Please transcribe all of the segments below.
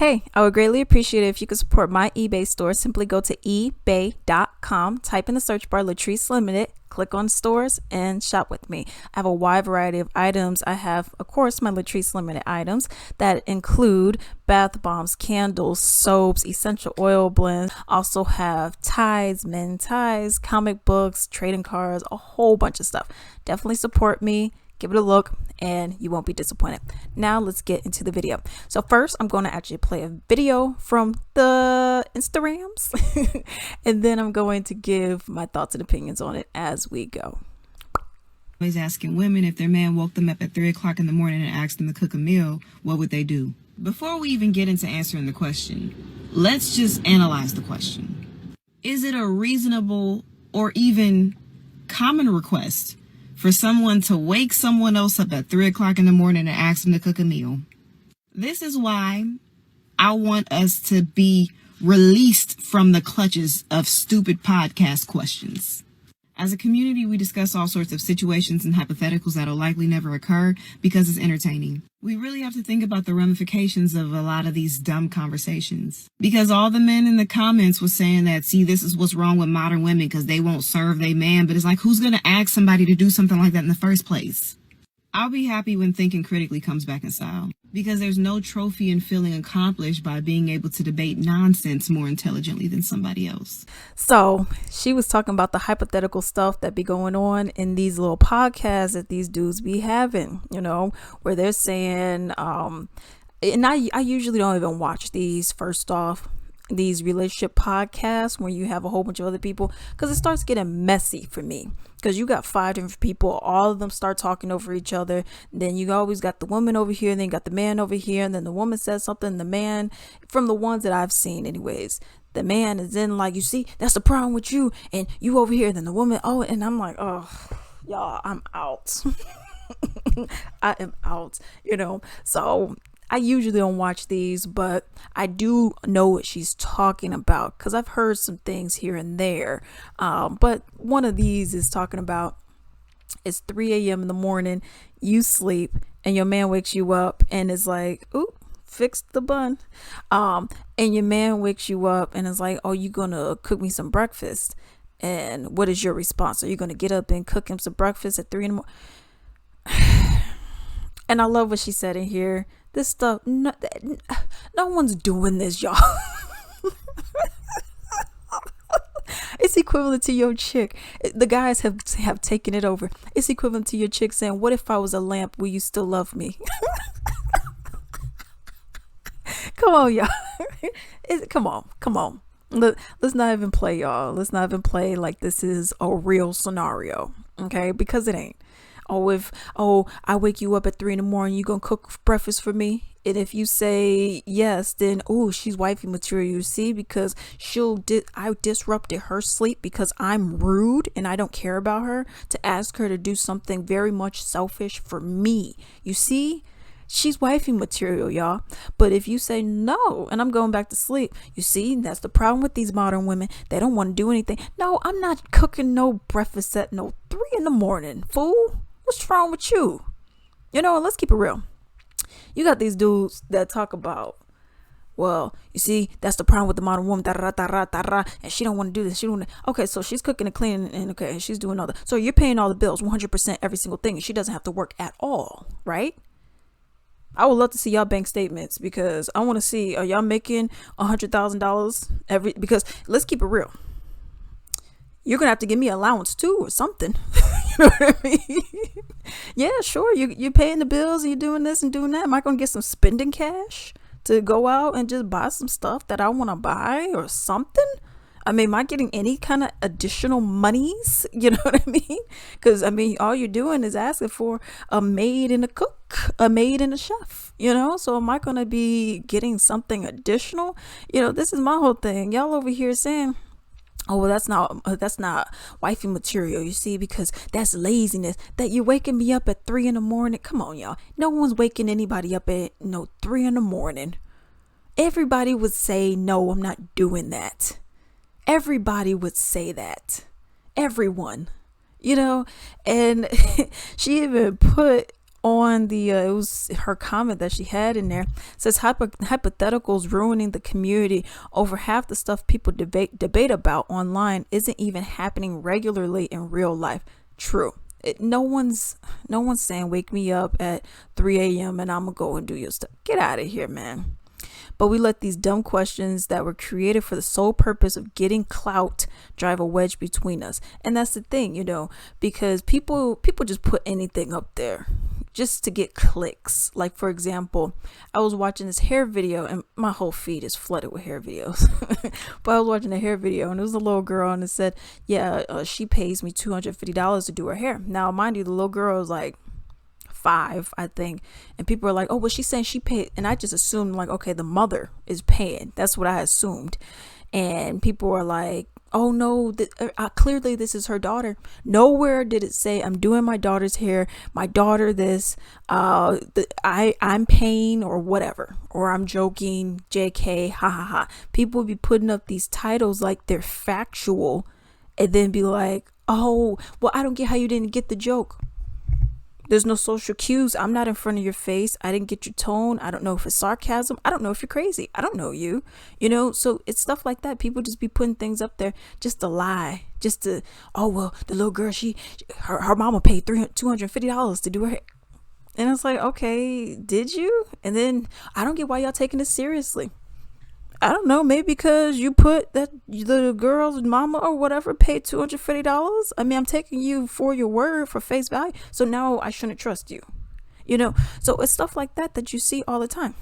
Hey, I would greatly appreciate it if you could support my eBay store. Simply go to ebay.com, type in the search bar Latrice Limited, click on stores, and shop with me. I have a wide variety of items. I have, of course, my Latrice Limited items that include bath bombs, candles, soaps, essential oil blends. Also have ties, men ties, comic books, trading cards, a whole bunch of stuff. Definitely support me. Give it a look and you won't be disappointed. Now let's get into the video. So first I'm going to actually play a video from the Instagrams and then I'm going to give my thoughts and opinions on it as we go. Always asking women if their man woke them up at 3 o'clock in the morning and asked them to cook a meal, what would they do? Before we even get into answering the question, let's just analyze the question. Is it a reasonable or even common request for someone to wake someone else up at 3 o'clock in the morning and ask them to cook a meal? This is why I want us to be released from the clutches of stupid podcast questions. As a community, we discuss all sorts of situations and hypotheticals that'll likely never occur because it's entertaining. We really have to think about the ramifications of a lot of these dumb conversations. Because all the men in the comments was saying that, see, this is what's wrong with modern women because they won't serve their man. But it's like, who's going to ask somebody to do something like that in the first place? I'll be happy when thinking critically comes back in style. Because there's no trophy in feeling accomplished by being able to debate nonsense more intelligently than somebody else. So she was talking about the hypothetical stuff that be going on in these little podcasts that these dudes be having, you know, where they're saying, and I usually don't even watch these first off, these relationship podcasts where you have a whole bunch of other people, because it starts getting messy for me, because you got 5 different people, all of them start talking over each other. Then you always got the woman over here, and then you got the man over here, and then the woman says something, the man, from the ones that I've seen anyways, the man is in like, you see, that's the problem with you and you over here. Then the woman, oh, and I'm like, oh y'all, I'm out. I am out, you know. So I usually don't watch these, but I do know what she's talking about because I've heard some things here and there. But one of these is talking about it's 3 a.m. in the morning, you sleep, and your man wakes you up and is like, ooh, fix the bun. And your man wakes you up and is like, oh, you gonna cook me some breakfast? And what is your response? Are you gonna get up and cook him some breakfast at 3 in the morning? And I love what she said in here. This stuff, no one's doing this, y'all. It's equivalent to your chick. The guys have taken it over. It's equivalent to your chick saying, what if I was a lamp? Will you still love me? Come on, y'all. Come on. Let's not even play, y'all. Let's not even play like this is a real scenario, okay? Because it ain't. I wake you up at 3 in the morning, you gonna cook breakfast for me? And if you say yes, then she's wifey material, you see, because I disrupted her sleep because I'm rude and I don't care about her to ask her to do something very much selfish for me. You see, she's wifey material, y'all. But if you say no and I'm going back to sleep, you see, that's the problem with these modern women. They don't want to do anything. No, I'm not cooking no breakfast at 3 in the morning, fool. What's wrong with you? You know, let's keep it real. You got these dudes that talk about, well, you see, that's the problem with the modern woman, and she don't want to do this. She don't. Okay, so she's cooking and cleaning, and okay, she's doing all that. So you're paying all the bills, 100% every single thing, and she doesn't have to work at all, right? I would love to see y'all bank statements because I want to see, are y'all making $100,000 every? Because let's keep it real. You're gonna have to give me allowance too, or something. You know what I mean? Yeah, sure. You're paying the bills and you're doing this and doing that. Am I gonna get some spending cash to go out and just buy some stuff that I want to buy or something? I mean, am I getting any kind of additional monies? You know what I mean? Because I mean, all you're doing is asking for a maid and a cook, a maid and a chef. You know, so am I gonna be getting something additional? You know, this is my whole thing. Y'all over here saying, oh, well, that's not wifey material, you see, because that's laziness. That you're waking me up at 3 in the morning. Come on, y'all. No one's waking anybody up at 3 in the morning. Everybody would say, no, I'm not doing that. Everybody would say that. Everyone, you know, and she even put on the it was her comment that she had in there. It says hypotheticals ruining the community over half the stuff people debate about online isn't even happening regularly in real life. True. No one's saying wake me up at 3 a.m. and I'm gonna go and do your stuff. Get out of here, man. But we let these dumb questions that were created for the sole purpose of getting clout drive a wedge between us. And that's the thing, because people just put anything up there just to get clicks. Like, for example, I was watching this hair video, and my whole feed is flooded with hair videos. But I was watching a hair video, and it was a little girl, and it said, she pays me $250 to do her hair. Now, mind you, the little girl was like 5, I think, and people are like, oh, well, she's saying she paid, and I just assumed like, okay, the mother is paying. That's what I assumed. And people were like, oh no, clearly this is her daughter. Nowhere did it say I'm doing my daughter's hair, my daughter this, I'm paying or whatever, or I'm joking, JK, ha ha ha. People be putting up these titles like they're factual and then be like, oh, well, I don't get how you didn't get the joke. There's no social cues. I'm not in front of your face. I didn't get your tone. I don't know if it's sarcasm. I don't know if you're crazy. I don't know you, so it's stuff like that. People just be putting things up there just to lie, just to, oh, well, the little girl, her mama paid $250 to do her hair. And it's like, okay, did you? And then I don't get why y'all taking this seriously. I don't know, maybe because you put that the girl's mama or whatever paid $250. I mean, I'm taking you for your word for face value. So now I shouldn't trust you. So it's stuff like that you see all the time.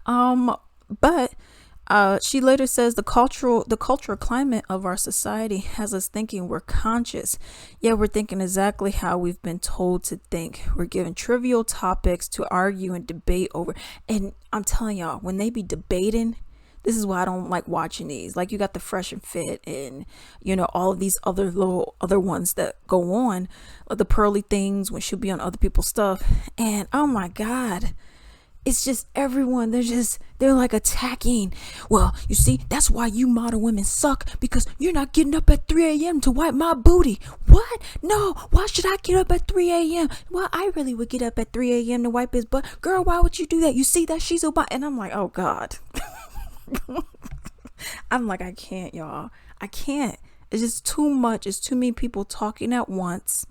But she later says the cultural climate of our society has us thinking we're conscious. Yeah, we're thinking exactly how we've been told to think. We're given trivial topics to argue and debate over. And I'm telling y'all, when they be debating, this is why I don't like watching these. Like, you got the Fresh and Fit and, all of these other ones that go on, the Pearly Things when she'll be on other people's stuff. And oh my God, it's just everyone. They're like attacking. Well, you see, that's why you modern women suck, because you're not getting up at 3 a.m. to wipe my booty. What? No, why should I get up at 3 a.m.? Well, I really would get up at 3 a.m. to wipe his butt. Girl, why would you do that? You see that she's a bot. And I'm like, oh God. I'm like, I can't, y'all. I can't. It's just too much. It's too many people talking at once.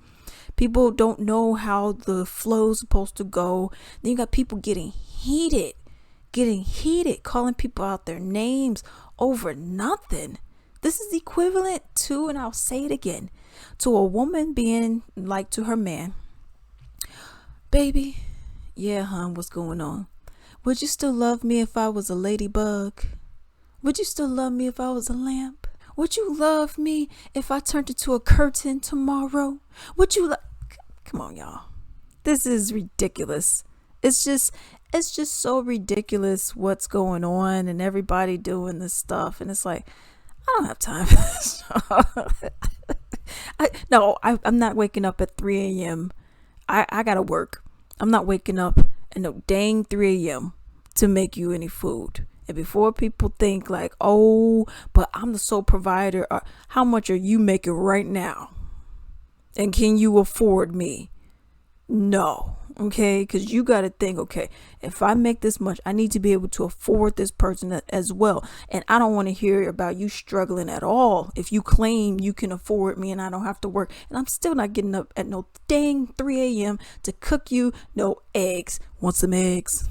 People don't know how the flow's supposed to go. Then you got people getting heated, calling people out their names over nothing. This is equivalent to, and I'll say it again, to a woman being like to her man, baby, yeah, hon, what's going on? Would you still love me if I was a ladybug? Would you still love me if I was a lamp? Would you love me if I turned into a curtain tomorrow? Would you Come on, y'all. This is ridiculous. It's just so ridiculous what's going on and everybody doing this stuff. And it's like, I don't have time for this. I'm not waking up at 3 a.m. I gotta work. I'm not waking up at no dang 3 a.m. to make you any food. And before people think like, oh, but I'm the sole provider, how much are you making right now? And can you afford me? No. Okay, because you got to think, okay, if I make this much, I need to be able to afford this person as well. And I don't want to hear about you struggling at all if you claim you can afford me and I don't have to work. And I'm still not getting up at no dang 3 a.m. to cook you no eggs. Want some eggs?